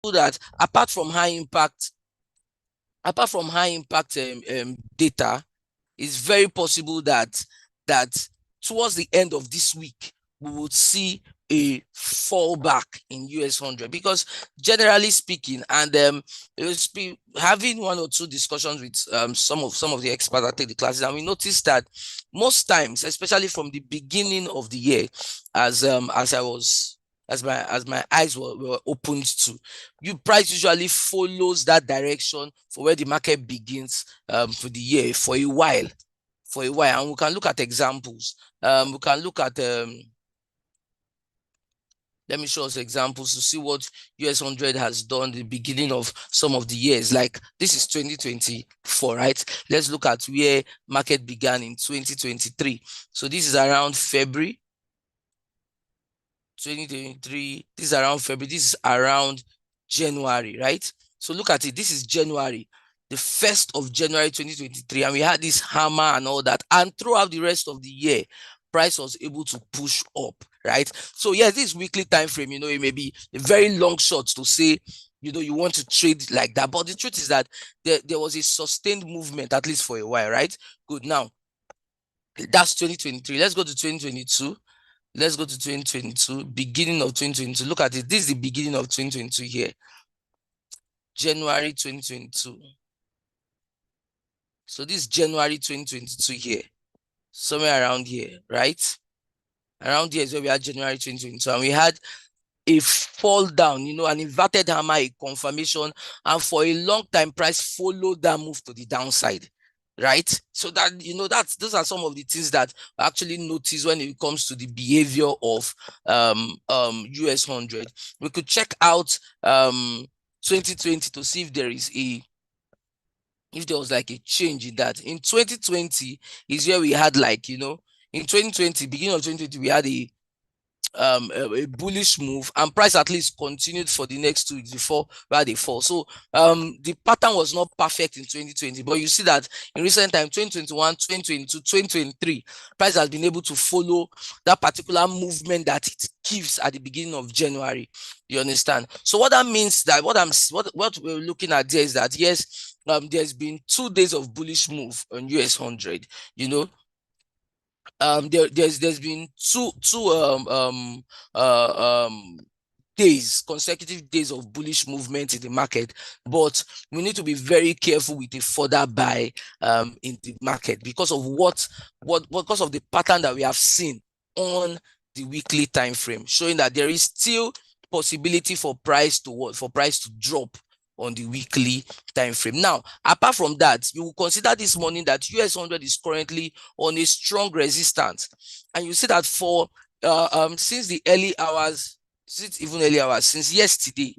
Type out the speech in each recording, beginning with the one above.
that apart from high impact data, it's very possible that towards the end of this week we would see a fallback in US 100, because generally speaking, and having one or two discussions with some of the experts that take the classes, and we noticed that most times, especially from the beginning of the year, as my eyes were opened to, price usually follows that direction for where the market begins for the year for a while. And we can look at examples. We can look at let me show us examples to see what US 100 has done the beginning of some of the years. Like this is 2024, right? Let's look at where market began in 2023. So this is around February 2023. This is around February. This is around January, right? So look at it. This is January, the 1st of January 2023, and we had this hammer and all that. And throughout the rest of the year, price was able to push up, right? So yes, this weekly time frame, it may be a very long shot to say, you want to trade like that. But the truth is that there was a sustained movement, at least for a while, right? Good. Now, that's 2023. Let's go to 2022. Let's go to 2022, beginning of 2022. Look at it. This is the beginning of 2022 here. January 2022. So this is January 2022 here. Somewhere around here, right? Around here is where we had January 2022. And we had a fall down, an inverted hammer, a confirmation. And for a long time, price followed that move to the downside. Right? So that, those are some of the things that I actually notice when it comes to the behavior of US 100. We could check out 2020 to see if there was like a change in that. In 2020 is where we had like, in 2020, beginning of 2020, we had a bullish move, and price at least continued for the next 2 weeks before where they fall. So the pattern was not perfect in 2020, but you see that in recent time, 2021, 2022, 2023, price has been able to follow that particular movement that it gives at the beginning of January. You understand? So what that means, that what we're looking at there is that yes, there's been 2 days of bullish move on US 100. There's been two consecutive days of bullish movement in the market, but we need to be very careful with a further buy in the market because of because of the pattern that we have seen on the weekly time frame, showing that there is still possibility for price to drop on the weekly time frame. Now, apart from that, you will consider this morning that US 100 is currently on a strong resistance, and you see that for since the early hours, since yesterday,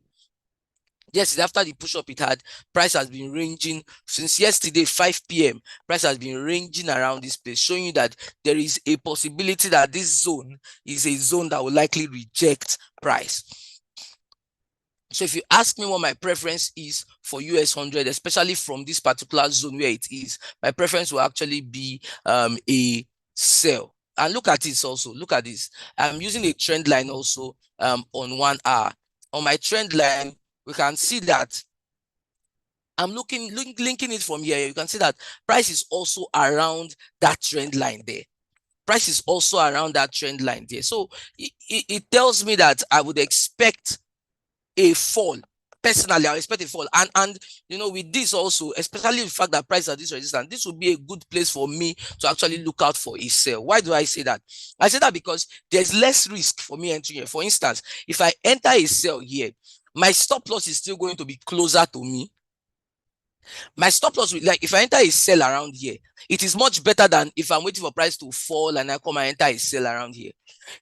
after the push up it had, price has been ranging since yesterday 5 p.m. Price has been ranging around this place, showing you that there is a possibility that this zone is a zone that will likely reject price. So if you ask me what my preference is for US 100, especially from this particular zone where it is, my preference will actually be a sell. And look at this also. Look at this. I'm using a trend line also on 1 hour. On my trend line, we can see that I'm linking it from here. You can see that price is also around that trend line there. Price is also around that trend line there. So it tells me that I would expect a fall. Personally, I expect a fall. And with this also, especially the fact that price at this resistance, this would be a good place for me to actually look out for a sell. Why do I say that? I say that because there's less risk for me entering here. For instance, if I enter a sell here, my stop loss is still going to be closer to me. My stop loss, like if I enter a sell around here, it is much better than if I'm waiting for price to fall and I come and enter a sell around here.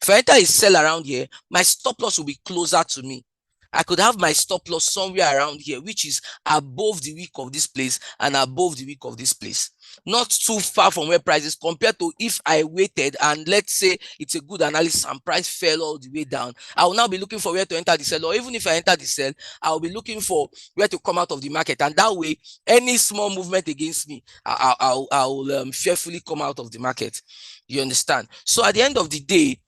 If I enter a sell around here, my stop loss will be closer to me. I could have my stop loss somewhere around here, which is above the wick of this place and above the wick of this place. Not too far from where price is, compared to if I waited and let's say it's a good analysis and price fell all the way down. I will now be looking for where to enter the sell, or even if I enter the sell, I will be looking for where to come out of the market. And that way, any small movement against me, I will fearfully come out of the market. You understand? So at the end of the day,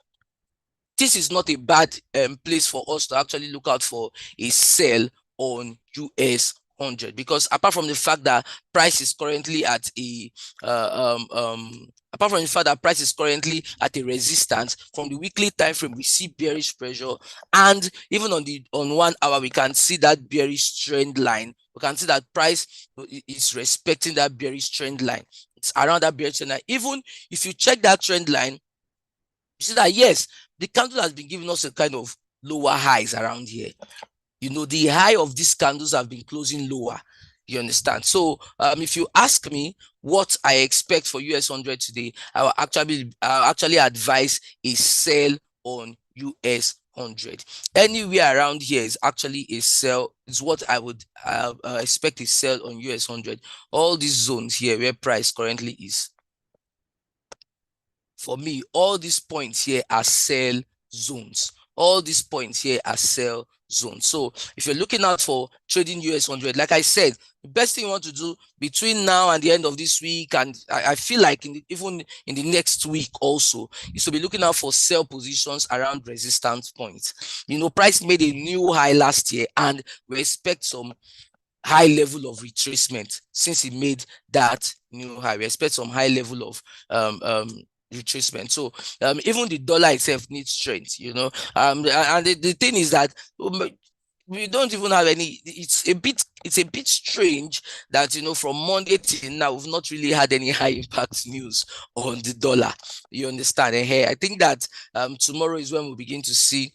this is not a bad place for us to actually look out for a sell on US 100, because apart from the fact that price is currently at a apart from the fact that price is currently at a resistance, from the weekly time frame we see bearish pressure, and even on 1 hour we can see that bearish trend line. We can see that price is respecting that bearish trend line. It's around that bearish trend line. Even if you check that trend line, you see that yes, the candle has been giving us a kind of lower highs around here. The high of these candles have been closing lower. You understand? So if you ask me what I expect for US 100 today, I'll actually advise a sell on US 100. Anywhere around here is actually a sell. Is what I would expect a sell on US 100. All these zones here where price currently is, for me, all these points here are sell zones. All these points here are sell zones. So if you're looking out for trading US 100, like I said, the best thing you want to do between now and the end of this week, and I feel like even in the next week also, is to be looking out for sell positions around resistance points. Price made a new high last year, and we expect some high level of retracement since it made that new high. We expect some high level of retracement. So even the dollar itself needs strength, and the thing is that we don't even have any. It's a bit strange that from Monday till now we've not really had any high impact news on the dollar. You understand? And here I think that tomorrow is when we begin to see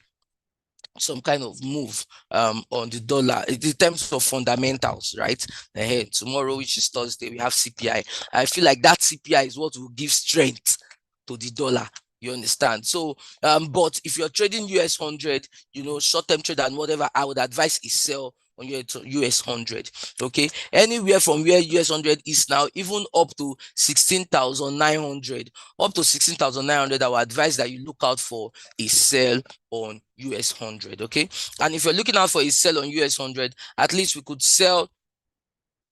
some kind of move on the dollar in terms of fundamentals, right? Tomorrow, which is Thursday, we have CPI. I feel like that CPI is what will give strength to the dollar. You understand? So, but if you're trading US 100, short-term trade and whatever, I would advise is sell on your US 100. Okay, anywhere from where US 100 is now, even up to 16,900, I would advise that you look out for a sell on US 100. Okay, and if you're looking out for a sell on US 100, at least we could sell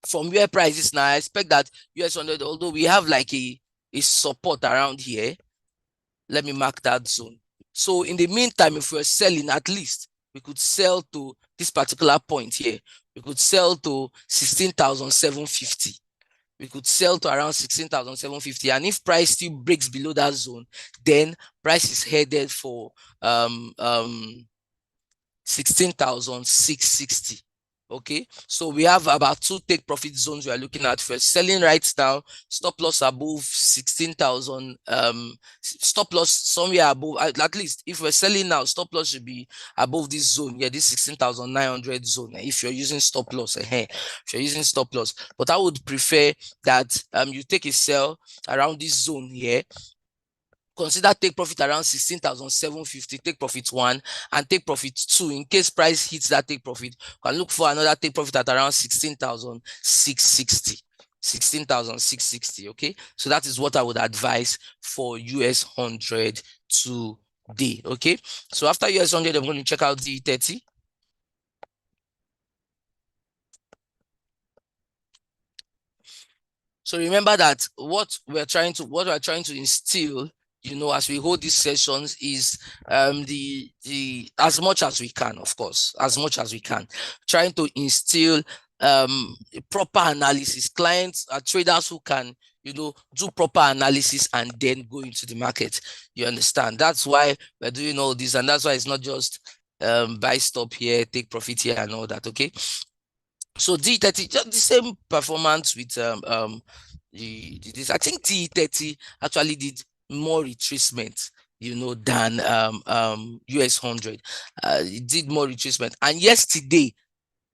from where price is now. I expect that US 100, although we have like a support around here, let me mark that zone. So in the meantime, if we're selling, at least we could sell to this particular point here. We could sell to 16,750. We could sell to around 16,750. And if price still breaks below that zone, then price is headed for 16,660. Okay, so we have about 2 take profit zones we are looking at. First, selling right now, stop loss above 16,000, stop loss somewhere above, at least if we're selling now, stop loss should be above this zone, this 16,900 zone, if you're using stop loss. If you're using stop loss, but I would prefer that you take a sell around this zone here. Consider take profit around 16,750, take profit 1 and take profit 2. In case price hits that take profit, you can look for another take profit at around 16,660. 16,660. Okay, so that is what I would advise for US 100 today. Okay, so after US 100, I'm going to check out D30. So remember that what we're trying to instill, as we hold these sessions, is the as much as we can, of course, as much as we can, trying to instill proper analysis. Clients are traders who can do proper analysis and then go into the market. You understand? That's why we're doing all this, and that's why it's not just buy, stop here, take profit here and all that. Okay, so D30, just the same performance with this. I think D30 actually did more retracement, than US 100. It did more retracement, and yesterday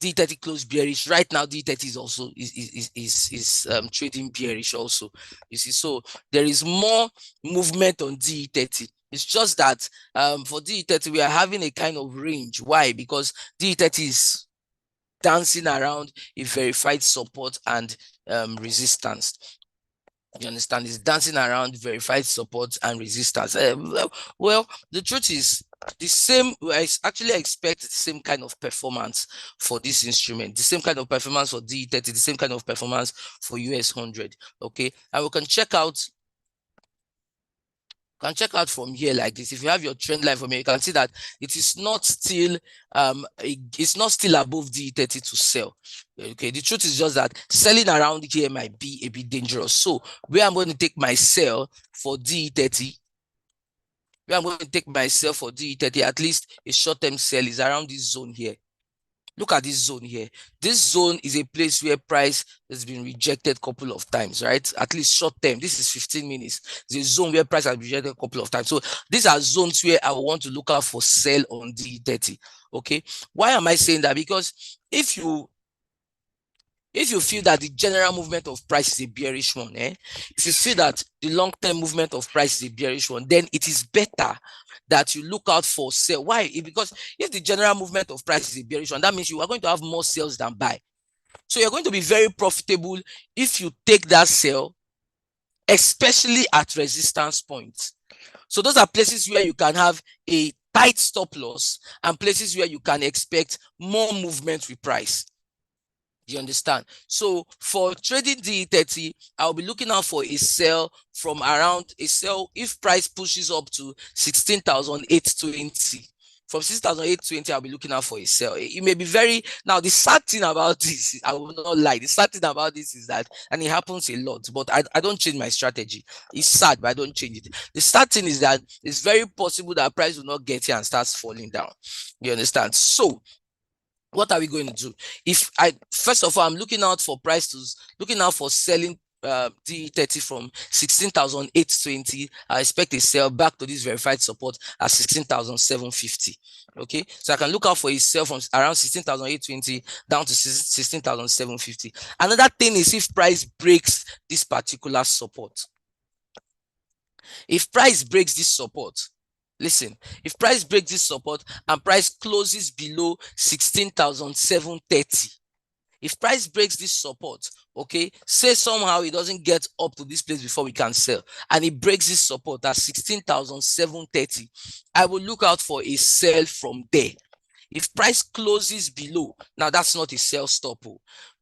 D30 closed bearish. Right now, D30 is also is trading bearish also. You see, so there is more movement on D30. It's just that for D30 we are having a kind of range. Why? Because D30 is dancing around a verified support and resistance. You understand? It's dancing around verified support and resistance. Well, the truth is the same. I actually expect the same kind of performance for this instrument, the same kind of performance for D30, the same kind of performance for US 100. Okay, and we can check out can check out from here like this. If you have your trend line from here, you can see that it is not still it's not still above DE30 to sell. Okay, the truth is just that selling around here might be a bit dangerous. So where I'm going to take my sell for DE30, where I'm going to take my sell for DE30, at least a short-term sell is around this zone here. Look at this zone here. This zone is a place where price has been rejected a couple of times, right? At least short term. This is 15 minutes. It's a zone where price has been rejected a couple of times. So these are zones where I want to look out for sell on DE30. Okay. Why am I saying that? Because if you feel that the general movement of price is a bearish one, if you feel that the long-term movement of price is a bearish one, then it is better that you look out for sell. Why? Because if the general movement of price is a bearish one, that means you are going to have more sales than buy. So you're going to be very profitable if you take that sell, especially at resistance points. So those are places where you can have a tight stop loss and places where you can expect more movement with price. You understand? So for trading DE30, I'll be looking out for a sell from around a sell if price pushes up to 16,820. From 6,820, I'll be looking out for a sell. It may be very now. The sad thing about this, I will not lie. The sad thing about this is that, and it happens a lot, but I don't change my strategy. It's sad, but I don't change it. The sad thing is that it's very possible that price will not get here and starts falling down. You understand? So what are we going to do? If I first of all, I'm looking out for looking out for selling DE30 from 16,820. I expect a sell back to this verified support at 16,750. Okay, so I can look out for a sell from around 16,820 down to 16,750. Another thing is if price breaks this particular support. If price breaks this support, listen, if price breaks this support and price closes below 16,730, if price breaks this support, okay, say somehow it doesn't get up to this place before we can sell, and it breaks this support at 16,730, I will look out for a sell from there. If price closes below, now that's not a sell stop.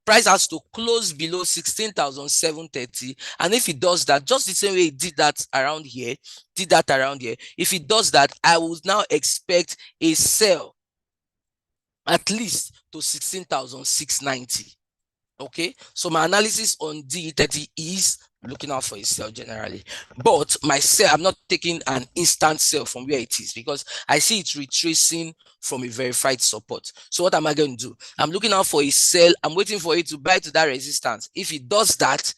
Price has to close below 16,730, and if it does that, just the same way it did that around here, if it does that, I would now expect a sell at least to 16,690. Okay, so my analysis on DE30 is looking out for a sell generally, but my sell, I'm not taking an instant sell from where it is because I see it retracing from a verified support. So what am I going to do? I'm looking out for a sell. I'm waiting for it to buy to that resistance. If it does that,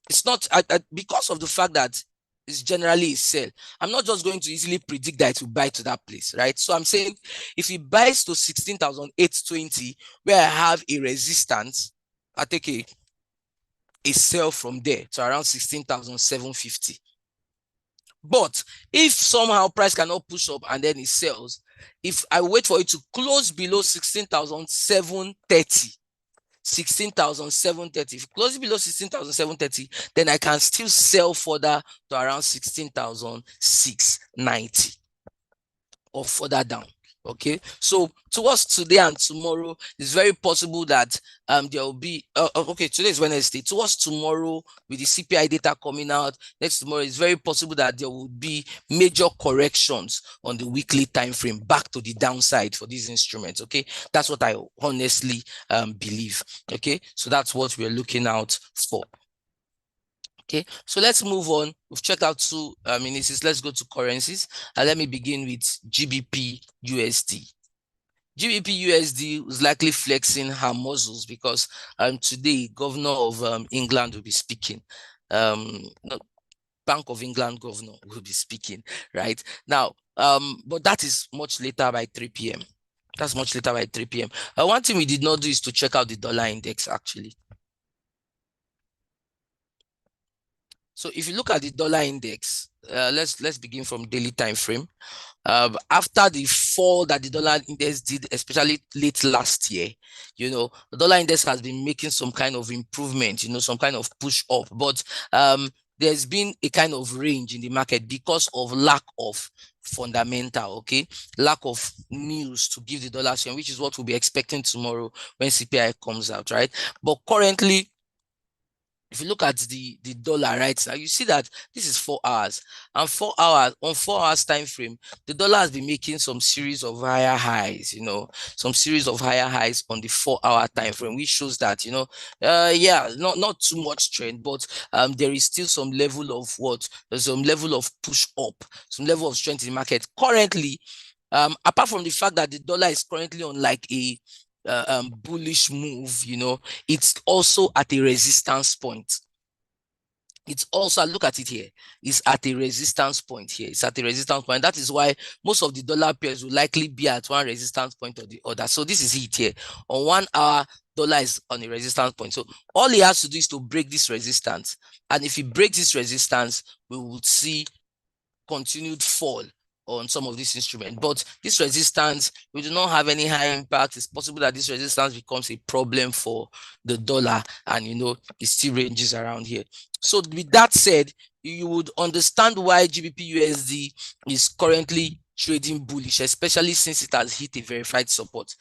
it's not because of the fact that it's generally a sell. I'm not just going to easily predict that it will buy to that place, right? So I'm saying if it buys to 16,820 where I have a resistance, I take a sell from there to around 16,750. But if somehow price cannot push up and then it sells, if I wait for it to close below 16,730, if it closes below 16,730, then I can still sell further to around 16,690 or further down. Okay, so towards today and tomorrow, it's very possible that there will be okay, today is Wednesday. Towards tomorrow, with the CPI data coming out next tomorrow, it's very possible that there will be major corrections on the weekly time frame back to the downside for these instruments. Okay, that's what I honestly believe. Okay, so that's what we're looking out for. Okay, so let's move on. We've checked out two indices. Let's go to currencies. And let me begin with GBP USD. GBP USD was likely flexing her muscles because today, Governor of England will be speaking. Bank of England governor will be speaking right now. But that is much later by 3 p.m. That's much later by 3 p.m. One thing we did not do is to check out the dollar index actually. So if you look at the dollar index, let's begin from daily time frame. After the fall that the dollar index did, especially late last year, the dollar index has been making some kind of improvement, some kind of push up, but there's been a kind of range in the market because of lack of fundamental, okay, lack of news to give the dollar strength, which is what we'll be expecting tomorrow when CPI comes out, right? But currently, if you look at the dollar right now, you see that this is 4 hours, and 4 hours on 4 hours time frame, the dollar has been making some series of higher highs, some series of higher highs on the 4-hour time frame, which shows that yeah, not too much trend, but there is still some level of there's some level of push up, some level of strength in the market currently. Apart from the fact that the dollar is currently on like a bullish move, it's also at a resistance point. It's also, look at it here, it's at a resistance point here. It's at a resistance point. That is why most of the dollar pairs will likely be at one resistance point or the other. So this is it here. On 1 hour, dollar is on a resistance point. So all he has to do is to break this resistance. And if he breaks this resistance, we will see continued fall on some of these instruments. But this resistance, we do not have any high impact. It's possible that this resistance becomes a problem for the dollar, and it still ranges around here. So with that said, you would understand why GBP USD is currently trading bullish, especially since it has hit a verified support.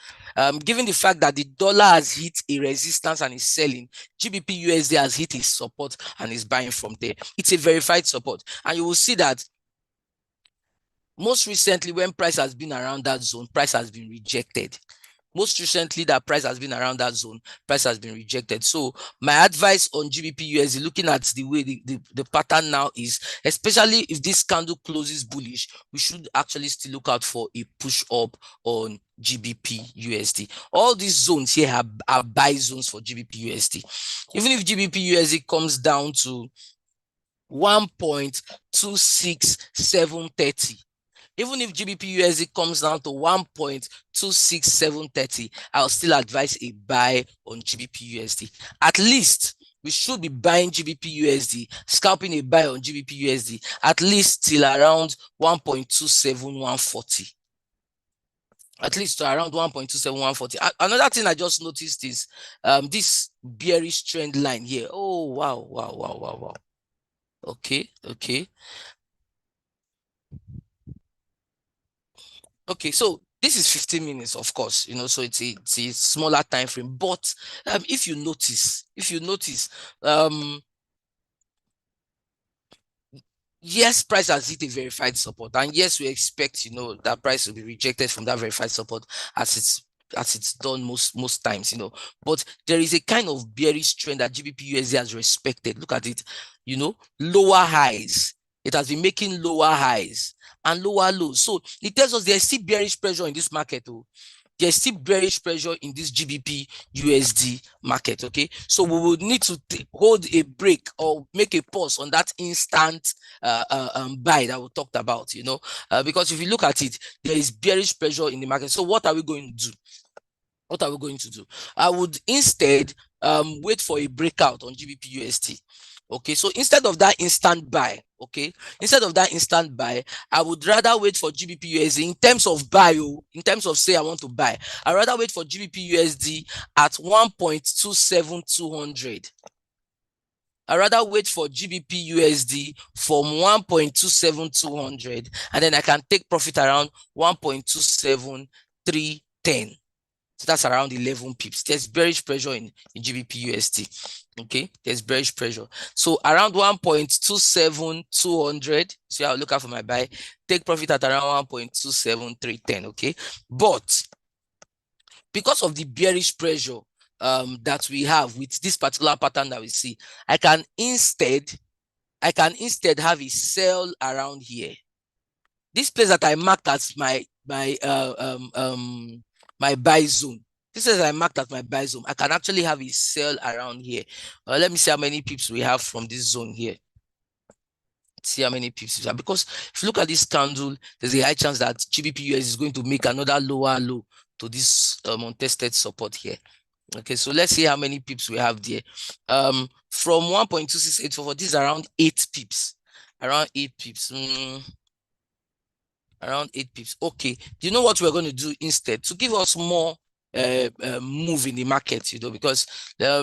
Given the fact that the dollar has hit a resistance and is selling, GBP USD has hit a support and is buying from there. It's a verified support, and you will see that most recently, when price has been around that zone, price has been rejected. Most recently, that price has been around that zone, price has been rejected. So my advice on GBP USD, looking at the way the pattern now is, especially if this candle closes bullish, we should actually still look out for a push up on GBP USD. All these zones here are buy zones for GBP USD. Even if GBP USD comes down to 1.26730, even if GBP USD comes down to 1.26730, I'll still advise a buy on GBP USD. At least we should be buying GBP USD, scalping a buy on GBP USD, at least till around 1.27140. At least to around 1.27140. Another thing I just noticed is this bearish trend line here. Oh, wow. Okay. Okay, so this is 15 minutes, of course, so it's a smaller time frame. But if you notice, yes, price has hit a verified support, and yes, we expect that price will be rejected from that verified support as it's done most times, but there is a kind of bearish trend that GBP USD has respected. Look at it, lower highs. It has been making lower highs and lower lows. So it tells us there's still bearish pressure in this market. There's still bearish pressure in this GBP USD market. Okay, so we would need to hold a break or make a pause on that instant buy that we talked about, because if you look at it, there is bearish pressure in the market. So what are we going to do? I would instead wait for a breakout on GBP USD. Okay, so instead of that instant buy, I would rather wait for GBP USD in terms of buy, in terms of say I want to buy. I'd rather wait for GBP USD at 1.27200. I'd rather wait for GBP USD from 1.27200, and then I can take profit around 1.27310. So that's around 11 pips. There's bearish pressure in GBP USD. Okay, there's bearish pressure. So around 1.27200. So I'll look out for my buy. Take profit at around 1.27310. Okay, but because of the bearish pressure that we have with this particular pattern that we see, I can instead have a sell around here. This place that I marked as my buy zone. This is I marked as my buy zone. I can actually have a sell around here. Let me see how many pips we have from this zone here. See how many pips we have. Because if you look at this candle, there's a high chance that GBP US is going to make another lower low to this untested support here. Okay, so let's see how many pips we have there. From 1.26844, this is around 8 pips. Around 8 pips. Around 8 pips. Okay, do you know what we're going to do instead to give us more move in the market? Because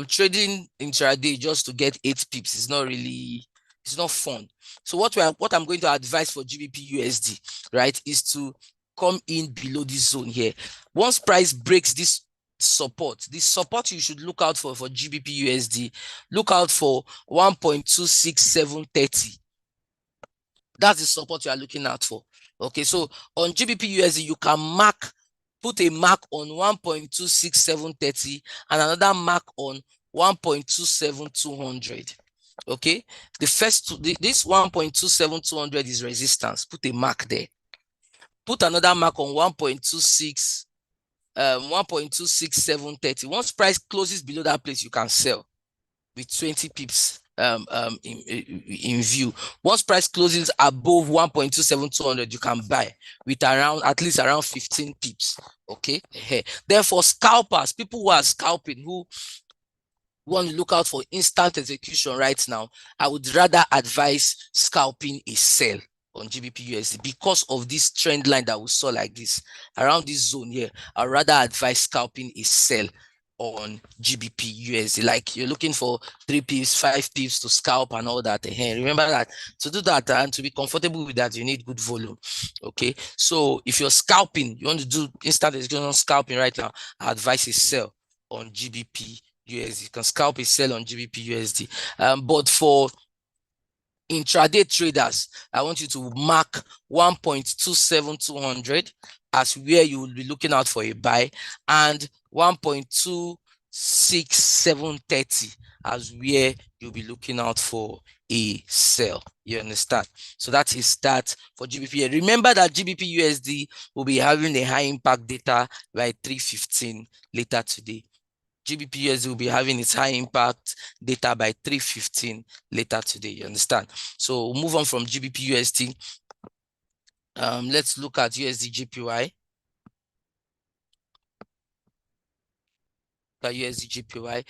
trading intraday just to get 8 pips is not really, it's not fun. So what I'm going to advise for GBP USD, right, is to come in below this zone here. Once price breaks this support. The support you should look out for GBP USD, look out for 1.26730. That's the support you are looking out for. Okay, so on GBP USD, you can put a mark on 1.26730 and another mark on 1.27200. Okay, this 1.27200 is resistance. Put a mark there. Put another mark on 1.26730. Once price closes below that place, you can sell with 20 pips in view. Once price closes above 1.27200, you can buy with at least around 15 pips. Okay. Then for scalpers, people who are scalping, who want to look out for instant execution right now, I would rather advise scalping a sell on GBP USD because of this trend line that we saw like this around this zone here. I'd rather advise scalping a sell on GBP USD. Like you're looking for 3 pips, 5 pips to scalp and all that. Remember that to do that and to be comfortable with that, you need good volume. Okay, so if you're scalping, you want to do instant execution scalping right now, I advise a sell on GBP USD. You can scalp a sell on GBP USD. But for intraday traders, I want you to mark 1.27200 as where you will be looking out for a buy, and 1.26730 as where you'll be looking out for a sell. You understand? So that is that for GBP. Remember that GBP USD will be having a high impact data by 3:15 later today. GBP USD will be having its high impact data by 3:15 later today. You understand? So we'll move on from GBP USD. Let's look at USD JPY. USD JPY.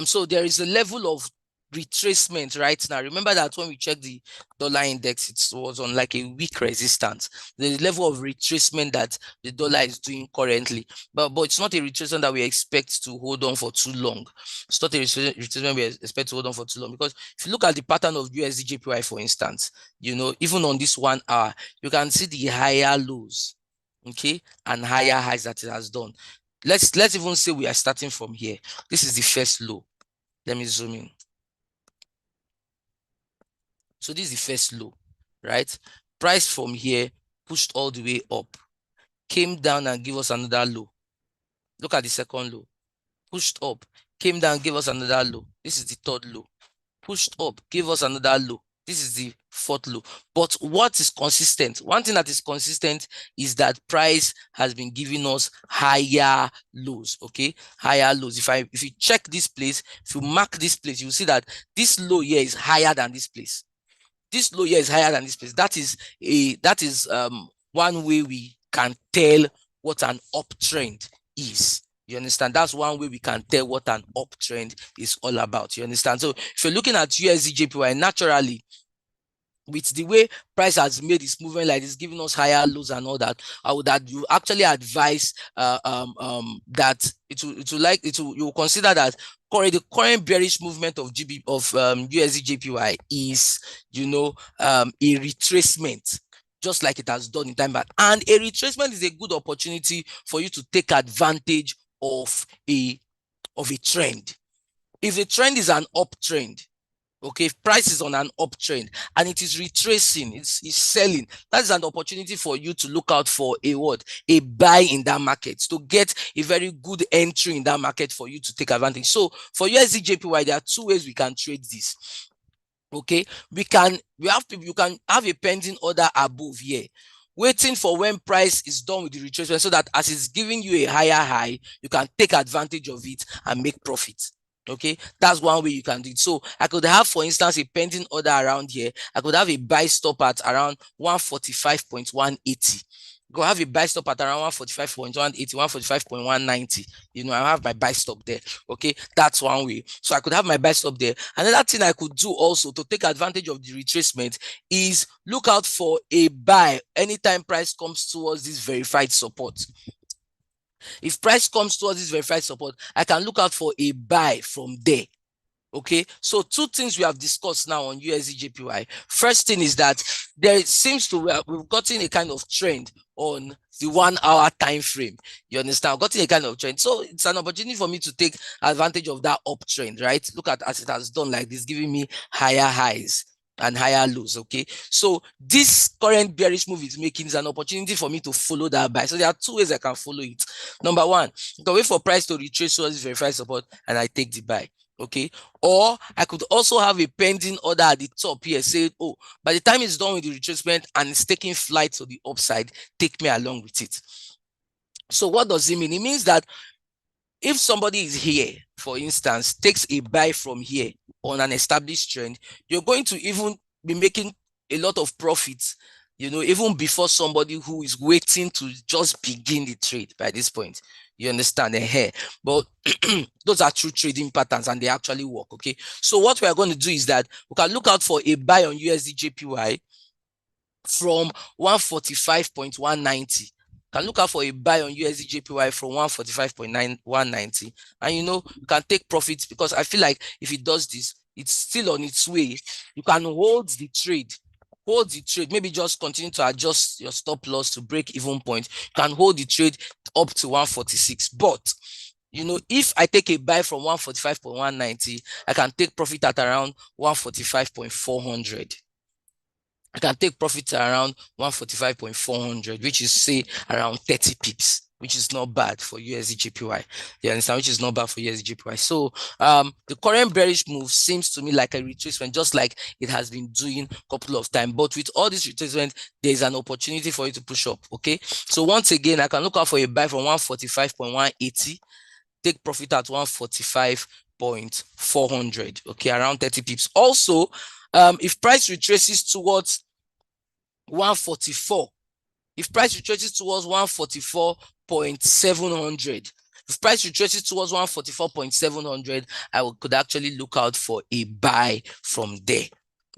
So there is a level of retracement right now. Remember that when we checked the dollar index, it was on like a weak resistance. The level of retracement that the dollar is doing currently, but it's not a retracement that we expect to hold on for too long. It's not a retracement we expect to hold on for too long, because if you look at the pattern of USD JPY, for instance, even on this 1 hour, you can see the higher lows, okay, and higher highs that it has done. Let's even say we are starting from here. This is the first low. Let me zoom in. So this is the first low, right? Price from here pushed all the way up, came down and give us another low. Look at the second low. Pushed up, came down, gave us another low. This is the third low. Pushed up, gave us another low. This is the fourth low. But what is consistent? One thing that is consistent is that price has been giving us higher lows. Okay, higher lows. If you check this place, if you mark this place, you see that this low here is higher than this place. This low here is higher than this place. That is one way we can tell what an uptrend is. You understand? That's one way we can tell what an uptrend is all about. You understand? So if you're looking at USD JPY, naturally, with the way price has made its movement like this, giving us higher lows and all that, I would actually advise that you will consider that the current bearish movement of USD JPY is a retracement, just like it has done in time back. And a retracement is a good opportunity for you to take advantage of a trend. If the trend is an uptrend, okay, if price is on an uptrend and it is retracing, it's selling, that's an opportunity for you to look out for a buy in that market, to get a very good entry in that market for you to take advantage. So for USD JPY, there are two ways we can trade this. Okay, you can have a pending order above here, waiting for when price is done with the retracement, so that as it's giving you a higher high, you can take advantage of it and make profit. Okay, that's one way you can do it. So I could have, for instance, a pending order around here. I could have a buy stop at around 145.180. Go have a buy stop at around 145.180, 145.190. I have my buy stop there. Okay, that's one way. So I could have my buy stop there. Another thing I could do also to take advantage of the retracement is look out for a buy anytime price comes towards this verified support. If price comes towards this verified support, I can look out for a buy from there. Okay, so two things we have discussed now on USD-JPY. First thing is that there seems to we've gotten a kind of trend on the 1 hour time frame. You understand? I've gotten a kind of trend. So it's an opportunity for me to take advantage of that uptrend, right? Look at as it has done like this, giving me higher highs and higher lows. Okay, so this current bearish move is making is an opportunity for me to follow that buy. So there are two ways I can follow it. Number one, you can wait for price to retrace towards this verified support and I take the buy. Okay, or I could also have a pending order at the top here saying, oh, by the time it's done with the retracement and it's taking flight to the upside, take me along with it. So what does it mean? It means that if somebody is here, for instance, takes a buy from here on an established trend, you're going to even be making a lot of profits, you know, even before somebody who is waiting to just begin the trade by this point. You understand? But those are true trading patterns and they actually work. Okay. So what we are going to do is that we can look out for a buy on USD-JPY from 145.190. Can look out for a buy on USD-JPY from 145.190, and you can take profits, because I feel like if it does this, it's still on its way. You can hold the trade, maybe just continue to adjust your stop loss to break even point. You can hold the trade up to 146, but if I take a buy from 145.190, I can take profit at around 145.400. I can take profits around 145.400, which is say around 30 pips, which is not bad for USD-JPY. You understand? Which is not bad for USD-JPY. So the current bearish move seems to me like a retracement, just like it has been doing a couple of times. But with all this retracement, there's an opportunity for you to push up. Okay. So once again, I can look out for a buy from 145.180, take profit at 145.400. Okay, around 30 pips. Also, if price retraces towards 144, if price retraces towards 144.700, if price retraces towards 144.700, could actually look out for a buy from there.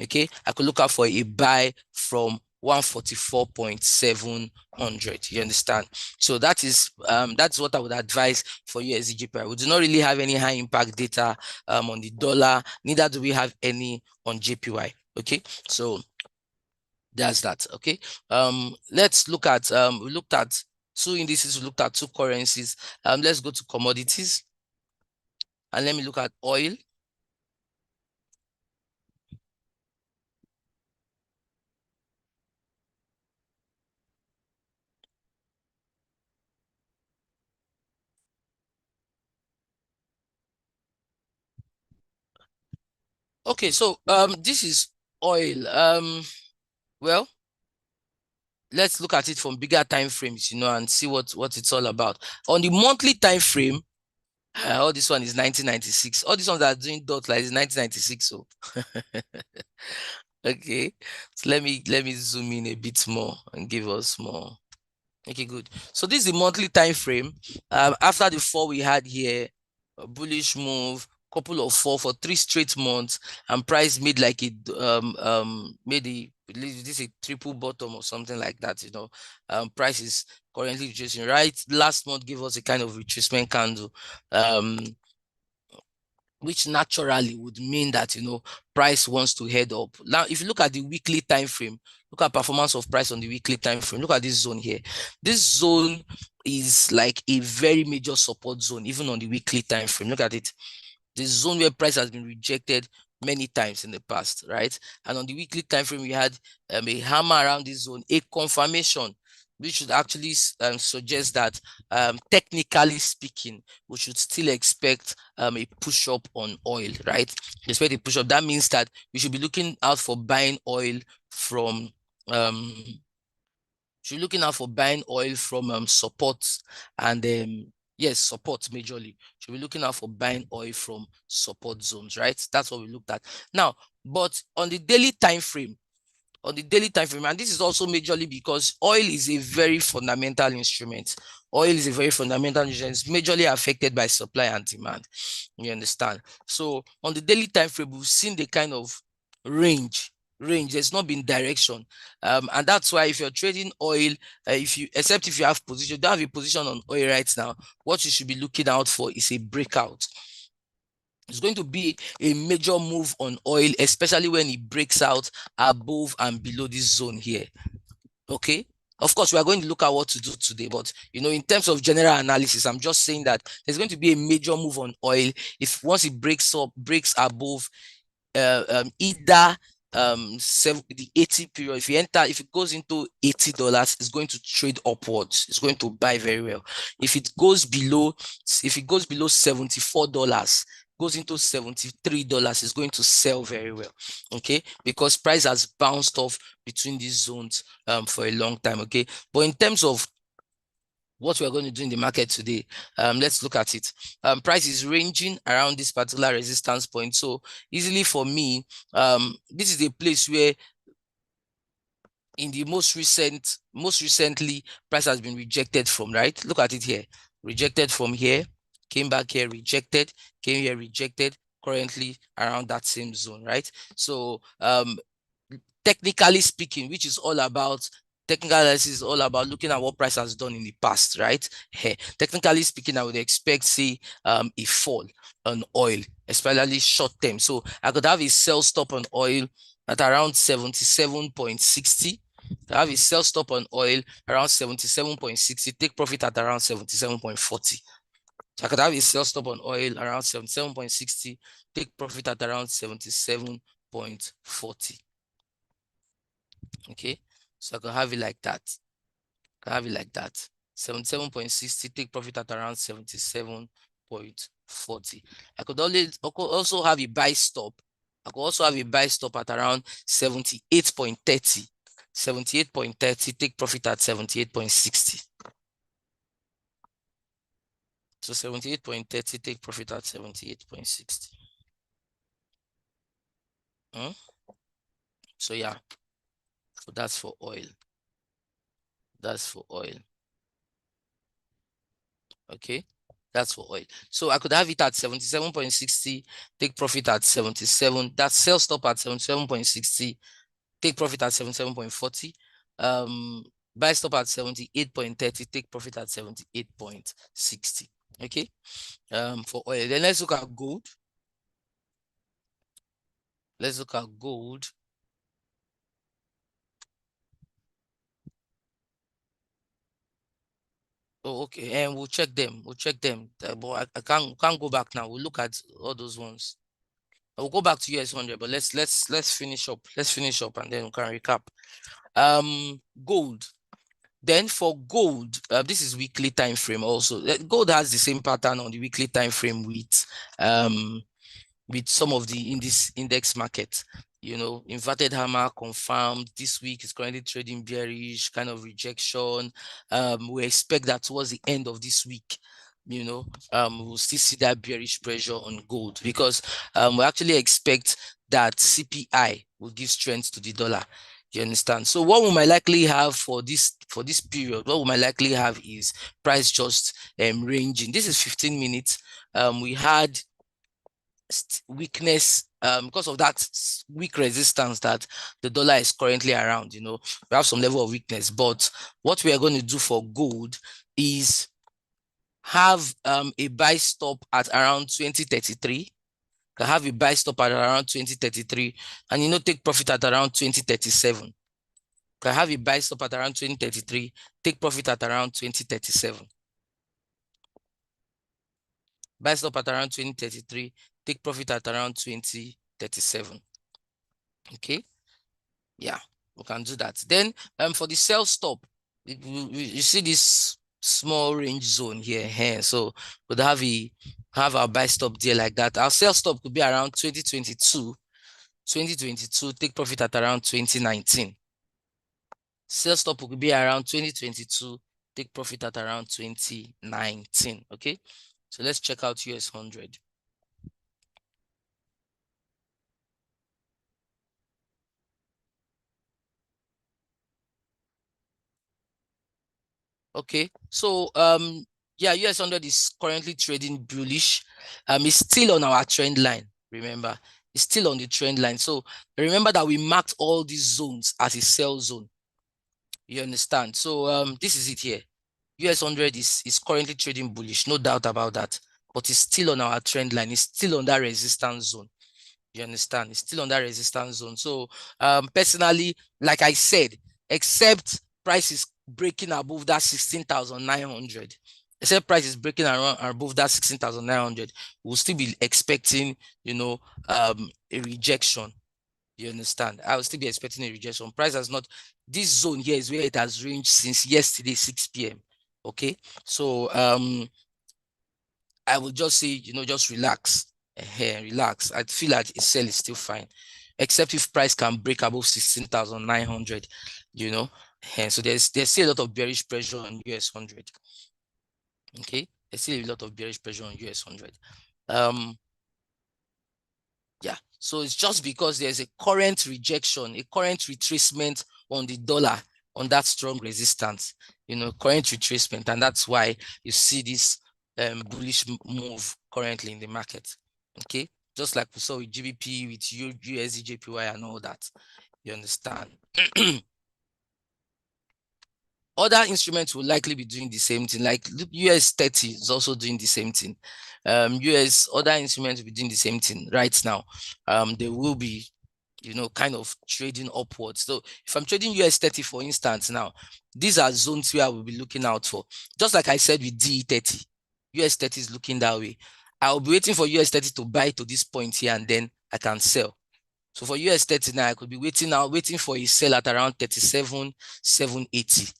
Okay, I could look out for a buy from 144.700. You understand? So that's what I would advise for USD-JPY. We do not really have any high impact data on the dollar, neither do we have any on JPY. Okay, so that's that. Okay, let's look at we looked at two indices, we looked at two currencies. Let's go to commodities and let me look at oil. Okay, so this is oil. Well, let's look at it from bigger time frames, and see what it's all about. On the monthly time frame, all this one is 1996. All these ones that are doing dot like is 1996. So okay, so let me zoom in a bit more and give us more. Okay, good. So this is the monthly time frame. After the fall we had here, a bullish move, couple of fall for 3 straight months, and price made like it made this a triple bottom or something like that. Price is currently retracing. Right, last month gave us a kind of retracement candle, which naturally would mean that price wants to head up. Now, if you look at the weekly time frame, look at performance of price on the weekly time frame. Look at this zone here. This zone is like a very major support zone, even on the weekly time frame. Look at it. This zone where price has been rejected many times in the past, right? And on the weekly time frame, we had a hammer around this zone, a confirmation, which should actually suggest that technically speaking, we should still expect a push up on oil, right? Expect a push up. That means that we should be looking out for buying oil from support and yes, support majorly. Should be looking out for buying oil from support zones, right? That's what we looked at. Now, but on the daily time frame, and this is also majorly because oil is a very fundamental instrument. Oil is a very fundamental instrument. It's majorly affected by supply and demand. You understand? So on the daily time frame, we've seen the kind of range. There's not been direction, and that's why if you're trading oil, except if you have position, you don't have a position on oil right now, what you should be looking out for is a breakout. It's going to be a major move on oil, especially when it breaks out above and below this zone here. Okay. Of course, we are going to look at what to do today, but in terms of general analysis, I'm just saying that there's going to be a major move on oil if once it breaks above either the 80 period. If it goes into $80, it's going to trade upwards. It's going to buy very well. If it goes below $74, goes into $73, it's going to sell very well. Okay, because price has bounced off between these zones for a long time. Okay, but in terms of what we're going to do in the market today, let's look at it. Price is ranging around this particular resistance point. So easily for me, this is a place where in the most recently, price has been rejected from, right? Look at it here. Rejected from here, came back here, rejected, came here, rejected, currently around that same zone, right? So technically speaking, which is all about technical analysis, is all about looking at what price has done in the past, right? Technically speaking, I would expect, say, a fall on oil, especially short term. So I could have a sell stop on oil at around 77.60. I have a sell stop on oil around 77.60, take profit at around 77.40. So I could have a sell stop on oil around 77.60, take profit at around 77.40. Okay, so I can have it like that. 77.60, take profit at around 77.40. I could also have a buy stop. I could also have a buy stop at around 78.30. 78.30, take profit at 78.60. So 78.30, take profit at 78.60. So yeah, so that's for oil. Okay, that's for oil. So I could have it at 77.60, take profit at 77. That sell stop at 77.60, take profit at 77.40. Buy stop at 78.30, take profit at 78.60. Okay. For oil. Then let's look at gold. Oh, okay, and we'll check them. But I can't go back now. We'll look at all those ones. We'll go back to US 100, but let's finish up. Let's finish up and then we can recap. Gold. Then for gold, this is weekly time frame also. Gold has the same pattern on the weekly time frame with some of the in this index market. Inverted hammer confirmed. This week is currently trading bearish, kind of rejection. We expect that towards the end of this week, we'll still see that bearish pressure on gold because we actually expect that CPI will give strength to the dollar. You understand? So what we might likely have for this period, what we might likely have is price just ranging. This is 15 minutes. We had weakness because of that weak resistance that the dollar is currently around. We have some level of weakness, but what we are going to do for gold is have a buy stop at around 2033. Can have a buy stop at around 2033 and take profit at around 2037. Can have a buy stop at around 2033, take profit at around 2037. Buy stop at around 2033, take profit at around 2037. Okay, yeah, we can do that. Then for the sell stop, you see this small range zone here. So we'd have our buy stop there like that. Our sell stop could be around 2022, take profit at around 2019. Sell stop could be around 2022, take profit at around 2019. Okay, so let's check out US 100. Okay, so yeah, US 100 is currently trading bullish. It's still on our trend line. Remember, it's still on the trend line. So remember that we marked all these zones as a sell zone. You understand? So this is it here. US 100 is currently trading bullish, no doubt about that. but it's still on our trend line. It's still on that resistance zone. You understand? It's still on that resistance zone. So personally, like I said, except price is breaking above that 16,900, except price is breaking around above that 16,900, we'll still be expecting, a rejection. You understand? I will still be expecting a rejection. Price has not, this zone here is where it has ranged since yesterday, 6 p.m. Okay. So I will just say, just relax. Relax. I feel like a sell is still fine, except if price can break above 16,900, So there's still a lot of bearish pressure on US 100. Okay. There's still a lot of bearish pressure on US 100. Yeah. So it's just because there's a current rejection, a current retracement on the dollar, on that strong resistance, current retracement. And that's why you see this bullish move currently in the market. Okay. Just like we saw with GBP, with USD, JPY, and all that. You understand? Other instruments will likely be doing the same thing, like US 30 is also doing the same thing. Other instruments will be doing the same thing right now. They will be, kind of trading upwards. So if I'm trading US 30, for instance, now, these are zones where I will be looking out for. Just like I said with DE30, US 30 is looking that way. I'll be waiting for US 30 to buy to this point here, and then I can sell. So for US 30 now, I could be waiting for a sell at around 37,780.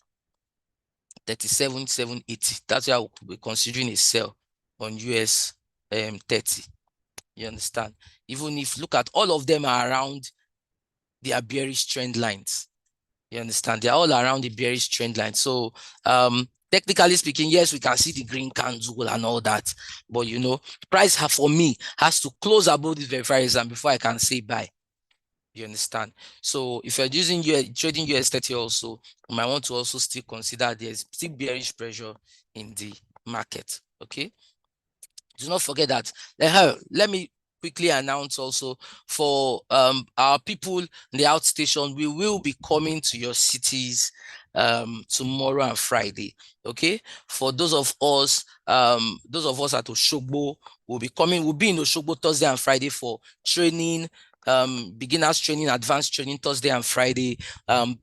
37,780. That's why we're considering a sell on US 30. You understand? Even if, look at, all of them are around their bearish trend lines. You understand? They're all around the bearish trend line. So technically speaking, yes, we can see the green candle and all that, but price for me has to close above this verifier before I can say buy. You understand? So if you're trading US 30 also, you might want to also still consider there's still bearish pressure in the market. Okay. Do not forget that. Let me quickly announce also for our people in the outstation, we will be coming to your cities tomorrow and Friday. Okay. For those of us at Osogbo, we'll be in Osogbo Thursday and Friday for training, beginners training, advanced training, Thursday and Friday at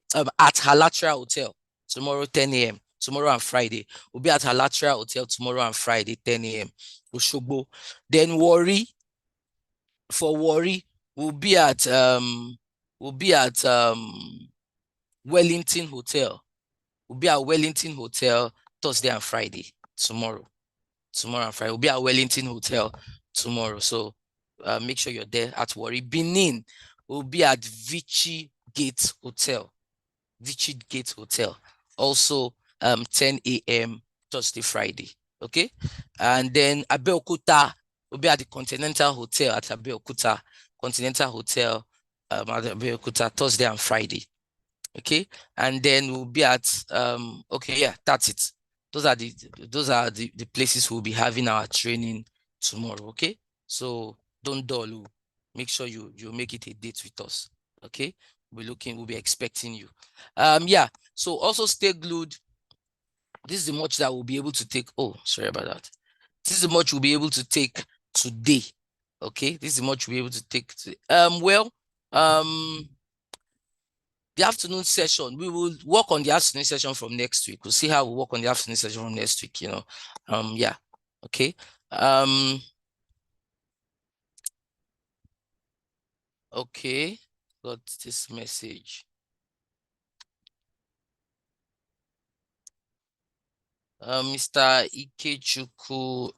Halatra Hotel tomorrow 10 a.m. tomorrow and Friday. We'll be at Halatra Hotel tomorrow and Friday 10 a.m. Osogbo. Then Warri, we'll be at Wellington Hotel. We'll be at Wellington Hotel Thursday and Friday tomorrow and Friday. We'll be at Wellington Hotel tomorrow. So make sure you're there at Warri. Benin, we'll be at Vichy Gate Hotel. Vichy Gate Hotel. Also 10 a.m. Thursday, Friday. Okay. And then Abeokuta will be at the Continental Hotel at Abeokuta. Continental Hotel at Abeokuta Thursday and Friday. Okay. And then we'll be at okay, yeah, that's it. Those are the places we'll be having our training tomorrow. Okay. So don't dull. Make sure you make it a date with us. Okay. We'll be expecting you. Yeah. So also stay glued. This is the much that we'll be able to take. Oh, sorry about that. This is the much we'll be able to take today. Okay. This is the much we'll be able to take today. The afternoon session, we will work on the afternoon session from next week. We'll see how we work on the afternoon session from next week, yeah. Okay. Okay. Got this message. Mr. Ikechukwu,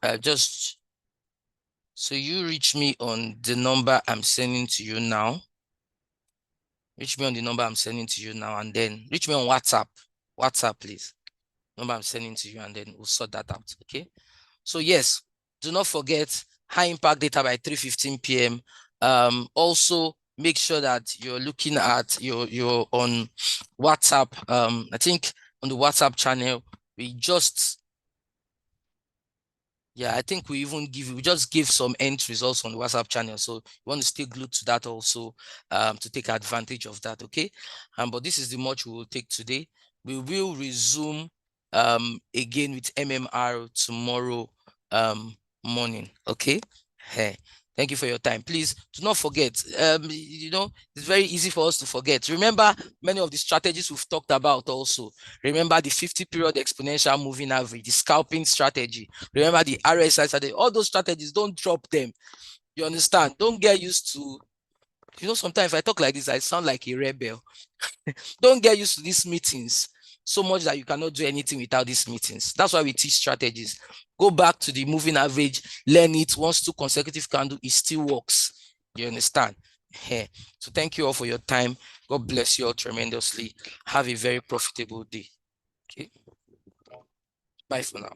so you reach me on the number I'm sending to you now. Reach me on the number I'm sending to you now, and then reach me on WhatsApp. WhatsApp, please. Number I'm sending to you, and then we'll sort that out. Okay. So yes, do not forget high impact data by 3:15 p.m. Also make sure that you're looking at you're on WhatsApp. I think on the WhatsApp channel, I think we just give some entries also on the WhatsApp channel. So you want to stay glued to that also to take advantage of that. Okay. But this is the much we will take today. We will resume again with MMR tomorrow morning. Okay. Hey, thank you for your time. Please do not forget. It's very easy for us to forget. Remember many of the strategies we've talked about also. Remember the 50-period exponential moving average, the scalping strategy. Remember the RSI strategy. All those strategies, don't drop them. You understand? Don't get used to, sometimes if I talk like this, I sound like a rebel. Don't get used to these meetings so much that you cannot do anything without these meetings. That's why we teach strategies. Go back to the moving average, learn it. Once 2 consecutive candles, it still works. You understand? Yeah. So thank you all for your time. God bless you all tremendously. Have a very profitable day. Okay. Bye for now.